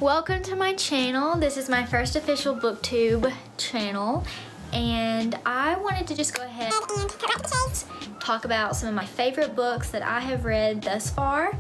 Welcome to my channel. This is my first official booktube channel, and I wanted to just go ahead and talk about some of my favorite books that I have read thus far,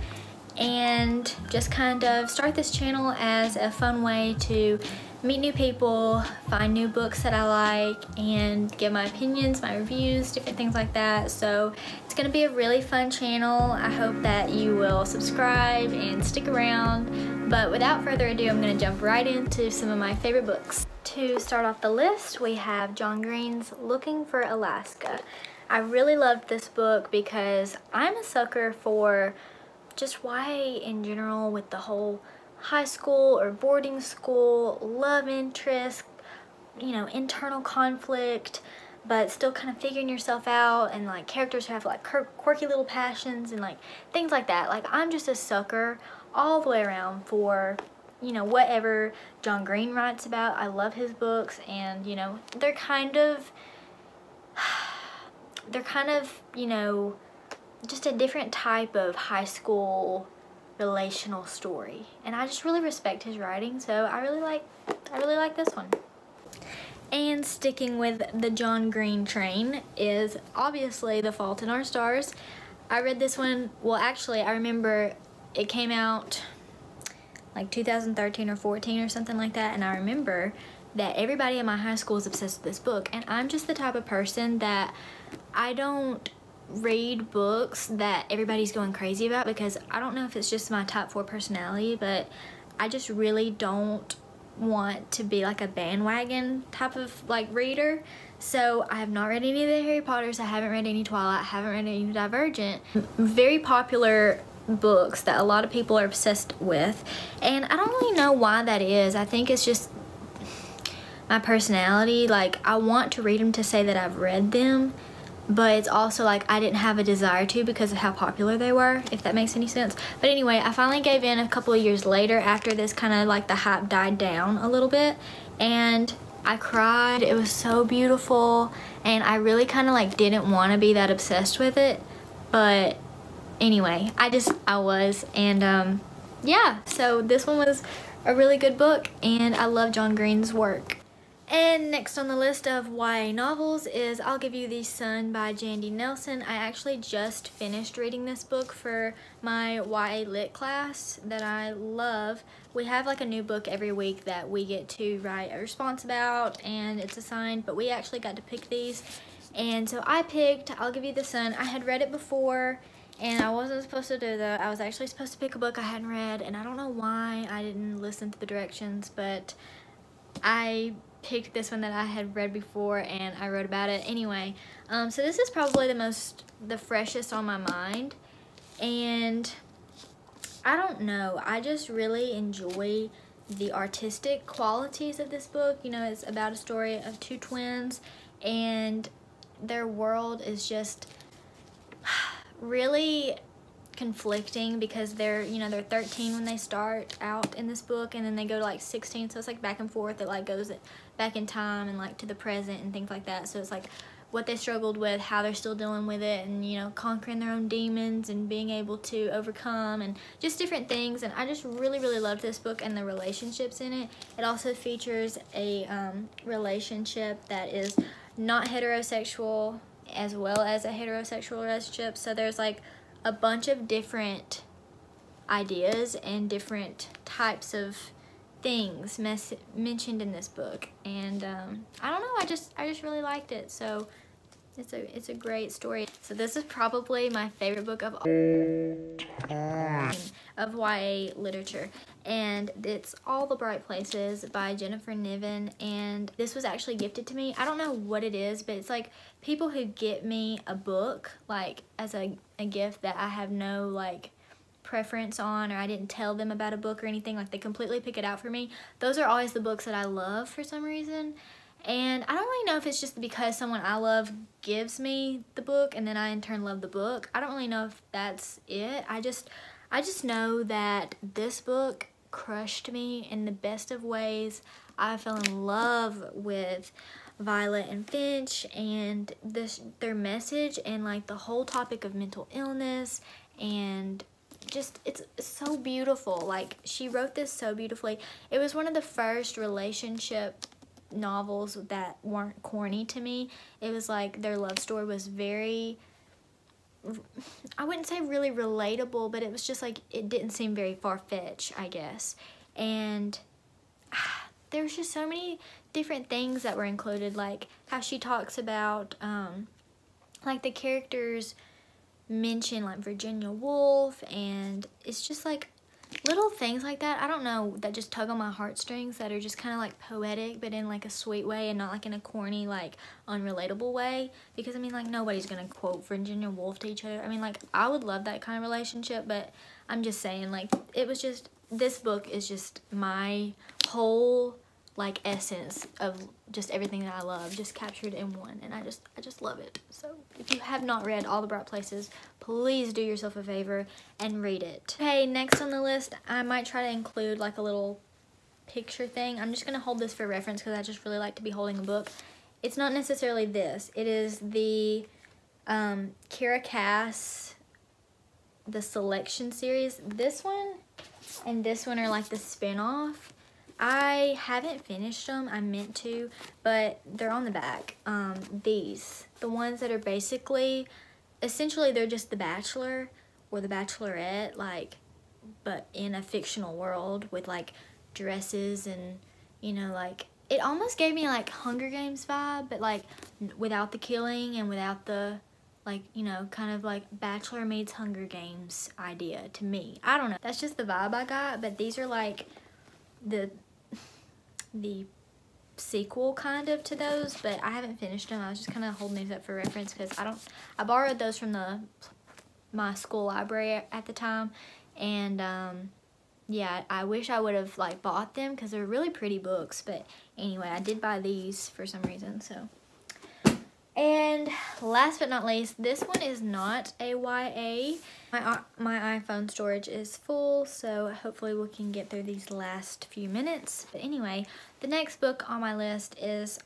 and just kind of start this channel as a fun way to meet new people, find new books that I like, and give my opinions, my reviews, different things like that. So it's gonna be a really fun channel. I hope that you will subscribe and stick around. But without further ado, I'm gonna jump right into some of my favorite books. To start off the list, we have John Green's Looking for Alaska. I really loved this book because I'm a sucker for just YA in general, with the whole high school or boarding school, love interest, you know, internal conflict, but still kind of figuring yourself out, and like characters who have like quirky little passions and like things like that. Like, I'm just a sucker all the way around for, you know, whatever John Green writes about. I love his books, and you know, they're kind of, you know, just a different type of high school relational story, and I just really respect his writing, so I really like this one. And sticking with the John Green train is obviously The Fault in Our Stars. I read this one, well actually I remember it came out like 2013 or 14 or something like that, and I remember that everybody in my high school was obsessed with this book, and I'm just the type of person that I don't read books that everybody's going crazy about, because I don't know if it's just my type 4 personality, but I just really don't want to be like a bandwagon type of like reader. So I have not read any of the Harry Potters, I haven't read any Twilight, I haven't read any Divergent. Very popular books that a lot of people are obsessed with, and I don't really know why that is. I think it's just my personality. Like, I want to read them to say that I've read them, but it's also like I didn't have a desire to because of how popular they were, if that makes any sense. But anyway, I finally gave in a couple of years later after this kind of like the hype died down a little bit, and I cried. It was so beautiful, and I really kind of like didn't want to be that obsessed with it, but anyway, I was, and yeah, so this one was a really good book, and I love John Green's work. And next on the list of YA novels is I'll Give You the Sun by Jandy Nelson. I actually just finished reading this book for my YA lit class that I love. We have like a new book every week that we get to write a response about, and it's assigned, but we actually got to pick these. And so I picked I'll Give You the Sun. I had read it before, and I wasn't supposed to do that. I was actually supposed to pick a book I hadn't read, and I don't know why I didn't listen to the directions, but I picked this one that I had read before, and I wrote about it anyway. So this is probably the freshest on my mind, and I don't know, I just really enjoy the artistic qualities of this book. You know, it's about a story of two twins, and their world is just really conflicting because they're 13 when they start out in this book, and then they go to like 16, so it's like back and forth. It like goes back in time and like to the present and things like that. So it's like what they struggled with, how they're still dealing with it, and you know, conquering their own demons and being able to overcome, and just different things. And I just really loved this book and the relationships in it. It also features a relationship that is not heterosexual as well as a heterosexual relationship. So there's like a bunch of different ideas and different types of things mentioned in this book, and I don't know, I just really liked it. So it's a great story. So this is probably my favorite book of YA literature, and it's All the Bright Places by Jennifer Niven. And this was actually gifted to me. I don't know what it is, but it's like people who get me a book like as a gift that I have no like preference on, or I didn't tell them about a book or anything, like they completely pick it out for me. Those are always the books that I love for some reason, and I don't really know if it's just because someone I love gives me the book and then I in turn love the book. I don't really know if that's it. I just know that this book crushed me in the best of ways. I fell in love with Violet and Finch and their message, and like the whole topic of mental illness and just, it's so beautiful. Like, she wrote this so beautifully. It was one of the first relationship novels that weren't corny to me. It was like, their love story was very, I wouldn't say really relatable, but it was just like, it didn't seem very far-fetched, I guess. And there's just so many different things that were included, like how she talks about, like the characters mention like Virginia Woolf, and it's just like little things like that, I don't know, that just tug on my heartstrings, that are just kind of like poetic, but in like a sweet way and not like in a corny, like unrelatable way. Because I mean, like, nobody's gonna quote Virginia Woolf to each other. I mean, like, I would love that kind of relationship, but I'm just saying, like, it was just, this book is just my whole like essence of just everything that I love, just captured in one, and I just love it. So if you have not read All the Bright Places, please do yourself a favor and read it. Okay, next on the list, I might try to include like a little picture thing. I'm just gonna hold this for reference because I just really like to be holding a book. It's not necessarily this. It is the Caraval, the selection series. This one and this one are like the spin-off. I haven't finished them, I meant to, but they're on the back. These, the ones that are basically, essentially they're just The Bachelor or The Bachelorette, like, but in a fictional world with like dresses and, you know, like, it almost gave me like Hunger Games vibe, but like without the killing and without the, like, you know, kind of like Bachelor meets Hunger Games idea to me. I don't know, that's just the vibe I got, but these are like the sequel kind of to those, but I haven't finished them. I was just kind of holding these up for reference because I borrowed those from my school library at the time, and yeah, I wish I would have like bought them because they're really pretty books, but anyway, I did buy these for some reason. So, and last but not least, this one is not a YA. My iPhone storage is full, so hopefully we can get through these last few minutes. But anyway, the next book on my list is,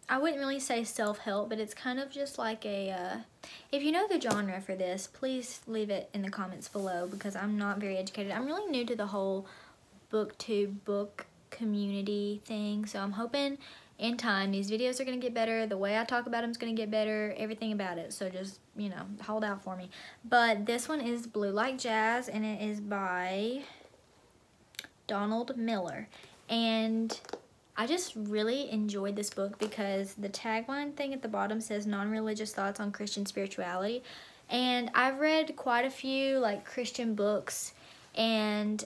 I wouldn't really say self-help, but it's kind of just like a, if you know the genre for this, please leave it in the comments below because I'm not very educated. I'm really new to the whole booktube book community thing, so I'm hoping in time these videos are going to get better, the way I talk about them is going to get better, everything about it, so just, you know, hold out for me. But this one is Blue Like Jazz, and it is by Donald Miller, and I just really enjoyed this book because the tagline thing at the bottom says non-religious thoughts on Christian spirituality, and I've read quite a few like Christian books, and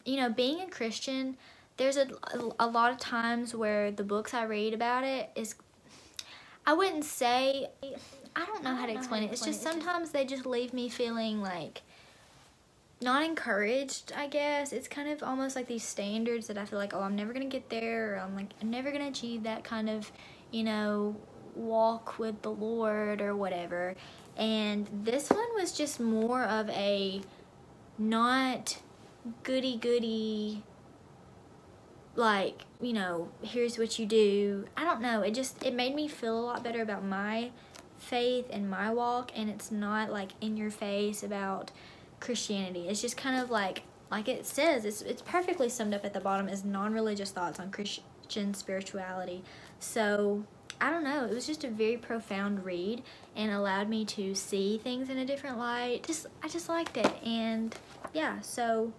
you know, being a Christian, there's a lot of times where the books I read about it is, I wouldn't say, I don't know how to explain it. It's just sometimes they just leave me feeling like not encouraged, I guess. It's kind of almost like these standards that I feel like, oh, I'm never going to get there, or I'm like, I'm never going to achieve that kind of, you know, walk with the Lord or whatever. And this one was just more of a not goody-goody, like, you know, here's what you do. I don't know, it made me feel a lot better about my faith and my walk, and it's not like in your face about Christianity. It's just kind of like it says, it's perfectly summed up at the bottom as non-religious thoughts on Christian spirituality. So I don't know, it was just a very profound read and allowed me to see things in a different light. I just liked it, and yeah, so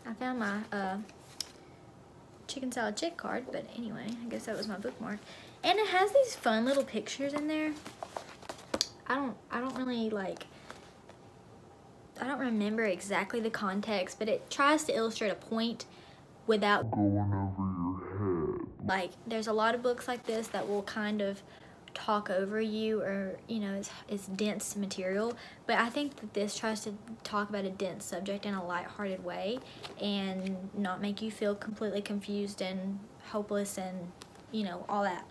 I found my chicken salad chick card, but anyway, I guess that was my bookmark. And it has these fun little pictures in there. I don't really like, I don't remember exactly the context, but it tries to illustrate a point without going over your head. Like, there's a lot of books like this that will kind of talk over you, or, you know, it's dense material, but I think that this tries to talk about a dense subject in a lighthearted way and not make you feel completely confused and hopeless and, you know, all that.